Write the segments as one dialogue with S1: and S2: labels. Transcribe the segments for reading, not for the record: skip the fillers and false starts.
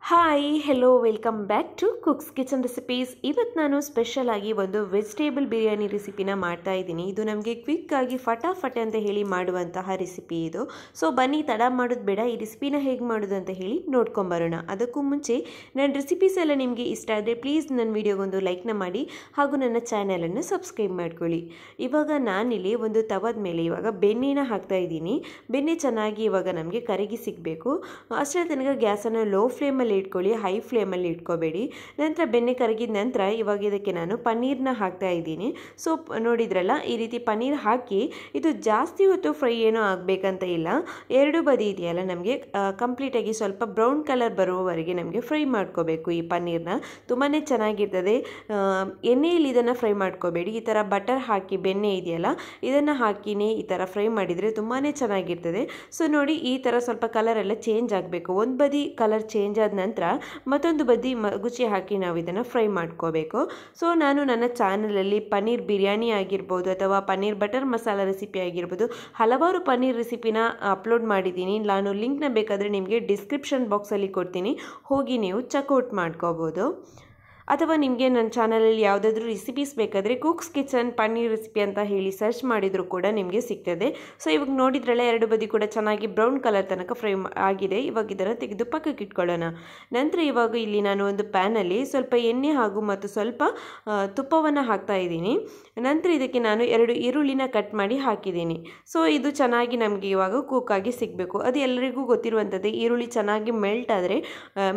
S1: Hi hello welcome back to cooks kitchen recipes. ಇವತ್ತು ನಾನು special ಆಗಿ ಒಂದು ವೆಜಿಟೇಬಲ್ ಬಿರಿಯಾನಿ ರೆಸಿಪಿನ ಮಾಡ್ತಾ ಇದ್ದೀನಿ. ಇದು ನಮಗೆ ಕ್ವಿಕ್ ಆಗಿ ಫಟಾಫಟ್ ಅಂತ ಹೇಳಿ ಮಾಡುವಂತಹ ರೆಸಿಪಿ ಇದು. ಸೊ ಬನ್ನಿ ತಡ ಮಾಡೋದು ಬೇಡ, ಈ ರೆಸಿಪಿನ ಹೇಗೆ ಮಾಡೋದು ಅಂತ ಹೇಳಿ ನೋಡ್ಕೊಂಬರೋಣ. ಅದಕ್ಕೂ ಮುಂಚೆ ನನ್ನ ರೆಸಿಪೀಸ್ ಎಲ್ಲ ನಿಮಗೆ ಇಷ್ಟ ಆದರೆ ಪ್ಲೀಸ್ ನನ್ನ ವಿಡಿಯೋಗೊಂದು ಲೈಕ್ನ ಮಾಡಿ ಹಾಗೂ ನನ್ನ ಚಾನಲನ್ನು ಸಬ್ಸ್ಕ್ರೈಬ್ ಮಾಡ್ಕೊಳ್ಳಿ. ಇವಾಗ ನಾನಿಲ್ಲಿ ಒಂದು ತವದ ಮೇಲೆ ಇವಾಗ ಬೆಣ್ಣೆನ ಹಾಕ್ತಾ ಇದ್ದೀನಿ. ಬೆಣ್ಣೆ ಚೆನ್ನಾಗಿ ಇವಾಗ ನಮಗೆ ಕರಗಿ ಸಿಗಬೇಕು. ಅಷ್ಟೇ ತನಕ ಗ್ಯಾಸನ್ನು ಲೋ ಫ್ಲೇಮಲ್ಲಿ ಇಟ್ಕೊಳ್ಳಿ, ಹೈ ಫ್ಲೇಮಲ್ಲಿ ಇಟ್ಕೋಬೇಡಿ. ನಂತರ ಬೆಣ್ಣೆ ಕರಗಿದ ನಂತರ ಇವಾಗ ಇದಕ್ಕೆ ನಾನು ಪನ್ನೀರ್ನ ಹಾಕ್ತಾ ಇದ್ದೀನಿ. ಸೊ ನೋಡಿದ್ರಲ್ಲ, ಈ ರೀತಿ ಪನ್ನೀರ್ ಹಾಕಿ ಇದು ಜಾಸ್ತಿ ಹೊತ್ತು ಫ್ರೈ ಏನೂ ಆಗಬೇಕಂತ ಇಲ್ಲ. ಎರಡು ಬದಿ ಇದೆಯಲ್ಲ ನಮಗೆ ಕಂಪ್ಲೀಟಾಗಿ ಸ್ವಲ್ಪ ಬ್ರೌನ್ ಕಲರ್ ಬರುವವರೆಗೆ ನಮಗೆ ಫ್ರೈ ಮಾಡ್ಕೋಬೇಕು. ಈ ಪನ್ನೀರ್ನ ತುಂಬಾ ಚೆನ್ನಾಗಿರ್ತದೆ. ಎಣ್ಣೆಯಲ್ಲಿ ಇದನ್ನು ಫ್ರೈ ಮಾಡ್ಕೋಬೇಡಿ. ಈ ಥರ ಬಟರ್ ಹಾಕಿ ಬೆಣ್ಣೆ ಇದೆಯಲ್ಲ ಇದನ್ನು ಹಾಕಿನೇ ಈ ಥರ ಫ್ರೈ ಮಾಡಿದರೆ ತುಂಬಾ ಚೆನ್ನಾಗಿರ್ತದೆ. ಸೊ ನೋಡಿ, ಈ ಥರ ಸ್ವಲ್ಪ ಕಲರ್ ಎಲ್ಲ ಚೇಂಜ್ ಆಗಬೇಕು. ಒಂದು ಬದಿ ಕಲರ್ ಚೇಂಜ್ ಆದ ನಂತರ ಮತ್ತೊಂದು ಬದಿ ಗುಚ್ಚಿ ಹಾಕಿ ನಾವು ಇದನ್ನು ಫ್ರೈ ಮಾಡ್ಕೋಬೇಕು. ಸೊ ನಾನು ನನ್ನ ಚಾನಲಲ್ಲಿ ಪನ್ನೀರ್ ಬಿರಿಯಾನಿ ಆಗಿರ್ಬೋದು ಅಥವಾ ಪನ್ನೀರ್ ಬಟರ್ ಮಸಾಲ ರೆಸಿಪಿ ಆಗಿರ್ಬೋದು, ಹಲವಾರು ಪನ್ನೀರ್ ರೆಸಿಪಿನ ಅಪ್ಲೋಡ್ ಮಾಡಿದ್ದೀನಿ. ನಾನು ಲಿಂಕ್ನ ಬೇಕಾದರೆ ನಿಮಗೆ ಡಿಸ್ಕ್ರಿಪ್ಷನ್ ಬಾಕ್ಸಲ್ಲಿ ಕೊಡ್ತೀನಿ, ಹೋಗಿ ನೀವು ಚೆಕ್ಔಟ್ ಮಾಡ್ಕೋಬೋದು. ಅಥವಾ ನಿಮಗೆ ನನ್ನ ಚಾನಲಲ್ಲಿ ಯಾವುದಾದ್ರೂ ರೆಸಿಪೀಸ್ ಬೇಕಾದರೆ ಕುಕ್ಸ್ ಕಿಚನ್ ಪನ್ನೀರ್ ರೆಸಿಪಿ ಅಂತ ಹೇಳಿ ಸರ್ಚ್ ಮಾಡಿದರೂ ಕೂಡ ನಿಮಗೆ ಸಿಗ್ತದೆ. ಸೊ ಇವಾಗ ನೋಡಿದ್ರಲ್ಲ, ಎರಡು ಬದಿ ಕೂಡ ಚೆನ್ನಾಗಿ ಬ್ರೌನ್ ಕಲರ್ ತನಕ ಫ್ರೈ ಆಗಿದೆ. ಇವಾಗ ಇದನ್ನು ತೆಗೆದು ಪಕ್ಕಕ್ಕೆ ಇಟ್ಕೊಳ್ಳೋಣ. ನಂತರ ಇವಾಗ ಇಲ್ಲಿ ನಾನು ಒಂದು ಪ್ಯಾನಲ್ಲಿ ಸ್ವಲ್ಪ ಎಣ್ಣೆ ಹಾಗೂ ಮತ್ತು ಸ್ವಲ್ಪ ತುಪ್ಪವನ್ನು ಹಾಕ್ತಾ ಇದ್ದೀನಿ. ನಂತರ ಇದಕ್ಕೆ ನಾನು 2 ಈರುಳ್ಳಿನ ಕಟ್ ಮಾಡಿ ಹಾಕಿದ್ದೀನಿ. ಸೊ ಇದು ಚೆನ್ನಾಗಿ ನಮಗೆ ಇವಾಗ ಕುಕ್ಕಾಗಿ ಸಿಗಬೇಕು. ಅದು ಎಲ್ಲರಿಗೂ ಗೊತ್ತಿರುವಂಥದ್ದೇ, ಈರುಳ್ಳಿ ಚೆನ್ನಾಗಿ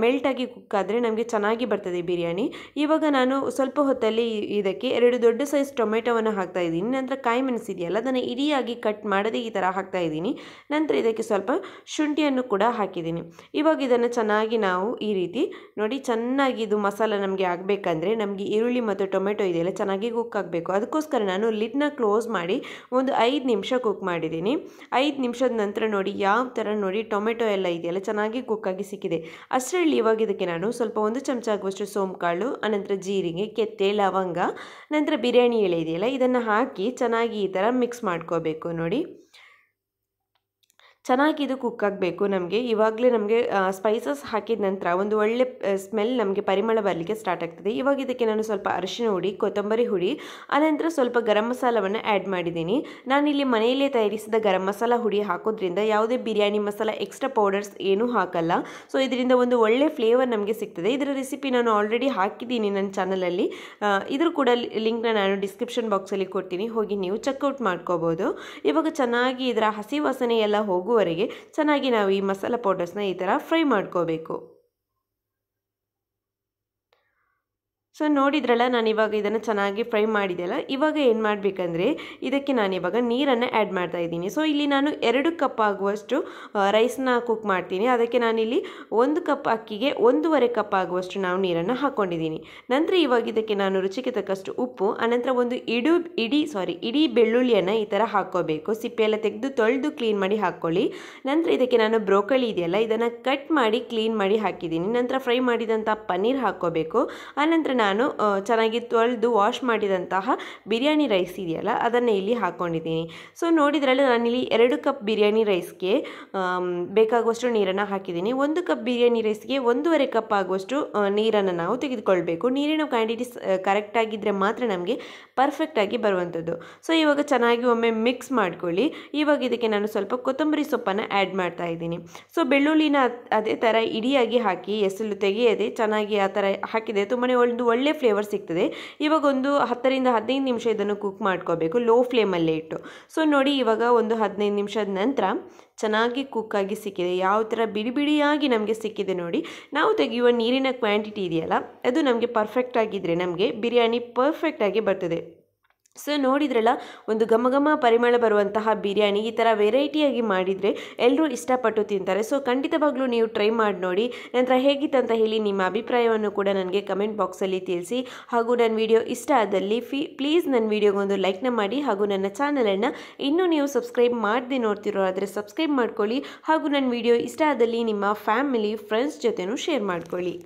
S1: ಮೆಲ್ಟಾಗಿ ಕುಕ್ಕಾದರೆ ನಮಗೆ ಚೆನ್ನಾಗಿ ಬರ್ತದೆ ಬಿರಿಯಾನಿ. ಇವಾಗ ನಾನು ಸ್ವಲ್ಪ ಹೊತ್ತಲ್ಲಿ ಇದಕ್ಕೆ 2 ದೊಡ್ಡ ಸೈಜ್ ಟೊಮೆಟೊವನ್ನು ಹಾಕ್ತಾ ಇದ್ದೀನಿ. ನಂತರ ಕಾಯಿ ಮೆಣಸು ಇದೆಯಲ್ಲ ಅದನ್ನು ಇಡಿಯಾಗಿ ಕಟ್ ಮಾಡದೆ ಈ ಥರ ಹಾಕ್ತಾ ಇದ್ದೀನಿ. ನಂತರ ಇದಕ್ಕೆ ಸ್ವಲ್ಪ ಶುಂಠಿಯನ್ನು ಕೂಡ ಹಾಕಿದ್ದೀನಿ. ಇವಾಗ ಇದನ್ನು ಚೆನ್ನಾಗಿ ನಾವು ಈ ರೀತಿ ನೋಡಿ, ಚೆನ್ನಾಗಿ ಇದು ಮಸಾಲ ನಮಗೆ ಆಗಬೇಕಂದ್ರೆ ನಮಗೆ ಈರುಳ್ಳಿ ಮತ್ತು ಟೊಮೆಟೊ ಇದೆಯಲ್ಲ ಚೆನ್ನಾಗಿ ಕುಕ್ ಆಗಬೇಕು. ಅದಕ್ಕೋಸ್ಕರ ನಾನು ಲಿಡ್ನ ಕ್ಲೋಸ್ ಮಾಡಿ ಒಂದು 5 ನಿಮಿಷ ಕುಕ್ ಮಾಡಿದ್ದೀನಿ. 5 ನಿಮಿಷದ ನಂತರ ನೋಡಿ ಯಾವ ಥರ ನೋಡಿ ಟೊಮೆಟೊ ಎಲ್ಲ ಇದೆಯಲ್ಲ ಚೆನ್ನಾಗಿ ಕುಕ್ಕಾಗಿ ಸಿಕ್ಕಿದೆ. ಅಷ್ಟರಲ್ಲಿ ಇವಾಗ ಇದಕ್ಕೆ ನಾನು ಸ್ವಲ್ಪ 1 ಚಮಚ ಆಗುವಷ್ಟು ಸೋಂಕಾಳು, ಅನಂತರ ಜೀರಿಗೆ, ಕೆತ್ತೆ, ಲವಂಗ, ನಂತರ ಬಿರಿಯಾನಿ ಎಲೆ ಇದೆಯಲ್ಲ ಇದನ್ನು ಹಾಕಿ ಚೆನ್ನಾಗಿ ಈ ಥರ ಮಿಕ್ಸ್ ಮಾಡ್ಕೋಬೇಕು. ನೋಡಿ ಚೆನ್ನಾಗಿ ಇದು ಕುಕ್ ಆಗಬೇಕು. ನಮಗೆ ಇವಾಗಲೇ ನಮಗೆ ಸ್ಪೈಸಸ್ ಹಾಕಿದ ನಂತರ ಒಂದು ಒಳ್ಳೆ ಸ್ಮೆಲ್ ನಮಗೆ ಪರಿಮಳ ಬರಲಿಕ್ಕೆ ಸ್ಟಾರ್ಟ್ ಆಗ್ತದೆ. ಇವಾಗ ಇದಕ್ಕೆ ನಾನು ಸ್ವಲ್ಪ ಅರಿಶಿನ ಹುಡಿ, ಕೊತ್ತಂಬರಿ ಹುಡಿ, ಅನಂತರ ಸ್ವಲ್ಪ ಗರಂ ಮಸಾಲವನ್ನು ಆ್ಯಡ್ ಮಾಡಿದ್ದೀನಿ. ನಾನಿಲ್ಲಿ ಮನೆಯಲ್ಲೇ ತಯಾರಿಸಿದ ಗರಂ ಮಸಾಲ ಹುಡಿ ಹಾಕೋದ್ರಿಂದ ಯಾವುದೇ ಬಿರಿಯಾನಿ ಮಸಾಲ ಎಕ್ಸ್ಟ್ರಾ ಪೌಡರ್ಸ್ ಏನೂ ಹಾಕಲ್ಲ. ಸೊ ಇದರಿಂದ ಒಂದು ಒಳ್ಳೆ ಫ್ಲೇವರ್ ನಮಗೆ ಸಿಗ್ತದೆ. ಇದರ ರೆಸಿಪಿ ನಾನು ಆಲ್ರೆಡಿ ಹಾಕಿದ್ದೀನಿ ನನ್ನ ಚಾನಲಲ್ಲಿ. ಇದ್ರ ಕೂಡ ಲಿಂಕ್ನ ನಾನು ಡಿಸ್ಕ್ರಿಪ್ಷನ್ ಬಾಕ್ಸಲ್ಲಿ ಕೊಡ್ತೀನಿ, ಹೋಗಿ ನೀವು ಚೆಕ್ಔಟ್ ಮಾಡ್ಕೋಬೋದು. ಇವಾಗ ಚೆನ್ನಾಗಿ ಇದರ ಹಸಿ ವಾಸನೆ ಎಲ್ಲ ಹೋಗುವವರೆಗೆ ಚೆನ್ನಾಗಿ ನಾವು ಈ ಮಸಾಲ ಪೌಡರ್ಸ್ನ ಈ ಥರ ಫ್ರೈ ಮಾಡ್ಕೋಬೇಕು. ಸೊ ನೋಡಿದ್ರಲ್ಲ, ನಾನು ಇವಾಗ ಇದನ್ನು ಚೆನ್ನಾಗಿ ಫ್ರೈ ಮಾಡಿದೆಯಲ್ಲ, ಇವಾಗ ಏನು ಮಾಡಬೇಕಂದ್ರೆ ಇದಕ್ಕೆ ನಾನಿವಾಗ ನೀರನ್ನು ಆ್ಯಡ್ ಮಾಡ್ತಾ ಇದ್ದೀನಿ. ಸೊ ಇಲ್ಲಿ ನಾನು 2 ಕಪ್ ಆಗುವಷ್ಟು ರೈಸ್ನ ಕುಕ್ ಮಾಡ್ತೀನಿ. ಅದಕ್ಕೆ ನಾನಿಲ್ಲಿ 1 ಕಪ್ ಅಕ್ಕಿಗೆ 1.5 ಕಪ್ ಆಗುವಷ್ಟು ನಾವು ನೀರನ್ನು ಹಾಕ್ಕೊಂಡಿದ್ದೀನಿ. ನಂತರ ಇವಾಗ ಇದಕ್ಕೆ ನಾನು ರುಚಿಗೆ ತಕ್ಕಷ್ಟು ಉಪ್ಪು, ಅನಂತರ ಒಂದು ಇಡೀ ಬೆಳ್ಳುಳ್ಳಿಯನ್ನು ಈ ಥರ ಹಾಕ್ಕೋಬೇಕು. ಸಿಪ್ಪೆಯೆಲ್ಲ ತೆಗೆದು ತೊಳೆದು ಕ್ಲೀನ್ ಮಾಡಿ ಹಾಕ್ಕೊಳ್ಳಿ. ನಂತರ ಇದಕ್ಕೆ ನಾನು ಬ್ರೋಕಲಿ ಇದೆಯಲ್ಲ ಇದನ್ನು ಕಟ್ ಮಾಡಿ ಕ್ಲೀನ್ ಮಾಡಿ ಹಾಕಿದ್ದೀನಿ. ನಂತರ ಫ್ರೈ ಮಾಡಿದಂಥ ಪನ್ನೀರ್ ಹಾಕ್ಕೋಬೇಕು. ಆನಂತರ ನಾನು ಚೆನ್ನಾಗಿ ತೊಳೆದು ವಾಶ್ ಮಾಡಿದಂತಹ ಬಿರಿಯಾನಿ ರೈಸ್ ಇದೆಯಲ್ಲ ಅದನ್ನು ಇಲ್ಲಿ ಹಾಕ್ಕೊಂಡಿದ್ದೀನಿ. ಸೊ ನೋಡಿದ್ರಲ್ಲ, ನಾನಿಲ್ಲಿ 2 ಕಪ್ ಬಿರಿಯಾನಿ ರೈಸ್ಗೆ ಬೇಕಾಗುವಷ್ಟು ನೀರನ್ನು ಹಾಕಿದ್ದೀನಿ. 1 ಕಪ್ ಬಿರಿಯಾನಿ ರೈಸ್ಗೆ 1.5 ಕಪ್ ಆಗುವಷ್ಟು ನೀರನ್ನು ನಾವು ತೆಗೆದುಕೊಳ್ಬೇಕು. ನೀರಿನ ಕ್ವಾಂಟಿಟಿ ಕರೆಕ್ಟಾಗಿದ್ದರೆ ಮಾತ್ರ ನಮಗೆ ಪರ್ಫೆಕ್ಟಾಗಿ ಬರುವಂಥದ್ದು. ಸೊ ಇವಾಗ ಚೆನ್ನಾಗಿ ಒಮ್ಮೆ ಮಿಕ್ಸ್ ಮಾಡ್ಕೊಳ್ಳಿ. ಇವಾಗ ಇದಕ್ಕೆ ನಾನು ಸ್ವಲ್ಪ ಕೊತ್ತಂಬರಿ ಸೊಪ್ಪನ್ನು ಆ್ಯಡ್ ಮಾಡ್ತಾ ಇದ್ದೀನಿ. ಸೊ ಬೆಳ್ಳುಳ್ಳಿನ ಅದೇ ಥರ ಇಡಿಯಾಗಿ ಹಾಕಿ ಎಸಳು ತೆಗೆಯದೆ ಚೆನ್ನಾಗಿ ಆ ಥರ ಹಾಕಿದೆ ತುಂಬಾ ಒಳ್ಳೆ ಫ್ಲೇವರ್ ಸಿಗ್ತದೆ. ಇವಾಗ ಒಂದು 10 ರಿಂದ 15 ನಿಮಿಷ ಇದನ್ನು ಕುಕ್ ಮಾಡ್ಕೋಬೇಕು ಲೋ ಫ್ಲೇಮಲ್ಲೇ ಇಟ್ಟು. ಸೊ ನೋಡಿ, ಇವಾಗ ಒಂದು 15 ನಿಮಿಷದ ನಂತರ ಚೆನ್ನಾಗಿ ಕುಕ್ಕಾಗಿ ಸಿಕ್ಕಿದೆ. ಯಾವ ಥರ ಬಿಡಿಯಾಗಿ ನಮಗೆ ಸಿಕ್ಕಿದೆ ನೋಡಿ. ನಾವು ತೆಗೆಯುವ ನೀರಿನ ಕ್ವಾಂಟಿಟಿ ಇದೆಯಲ್ಲ ಅದು ನಮಗೆ ಪರ್ಫೆಕ್ಟ್ ಆಗಿದ್ದರೆ ನಮಗೆ ಬಿರಿಯಾನಿ ಪರ್ಫೆಕ್ಟಾಗಿ ಬರ್ತದೆ. ಸೊ ನೋಡಿದ್ರಲ್ಲ, ಒಂದು ಘಮ ಪರಿಮಳ ಬರುವಂತಹ ಬಿರಿಯಾನಿ ಈ ಥರ ವೆರೈಟಿಯಾಗಿ ಮಾಡಿದರೆ ಎಲ್ಲರೂ ಇಷ್ಟಪಟ್ಟು ತಿಂತಾರೆ. ಸೊ ಖಂಡಿತವಾಗ್ಲೂ ನೀವು ಟ್ರೈ ಮಾಡಿ ನೋಡಿ. ನಂತರ ಹೇಗಿತ್ತಂತ ಹೇಳಿ ನಿಮ್ಮ ಅಭಿಪ್ರಾಯವನ್ನು ಕೂಡ ನನಗೆ ಕಮೆಂಟ್ ಬಾಕ್ಸಲ್ಲಿ ತಿಳಿಸಿ. ಹಾಗೂ ನನ್ನ ವಿಡಿಯೋ ಇಷ್ಟ ಆದಲ್ಲಿ ಪ್ಲೀಸ್ ನನ್ನ ವಿಡಿಯೋಗೊಂದು ಲೈಕ್ನ ಮಾಡಿ. ಹಾಗೂ ನನ್ನ ಚಾನಲನ್ನು ಇನ್ನೂ ನೀವು ಸಬ್ಸ್ಕ್ರೈಬ್ ಮಾಡದೆ ನೋಡ್ತಿರೋ ಆದರೆ ಸಬ್ಸ್ಕ್ರೈಬ್ ಮಾಡ್ಕೊಳ್ಳಿ. ಹಾಗೂ ನನ್ನ ವಿಡಿಯೋ ಇಷ್ಟ ಆದಲ್ಲಿ ನಿಮ್ಮ ಫ್ಯಾಮಿಲಿ ಫ್ರೆಂಡ್ಸ್ ಜೊತೆನೂ ಶೇರ್ ಮಾಡ್ಕೊಳ್ಳಿ.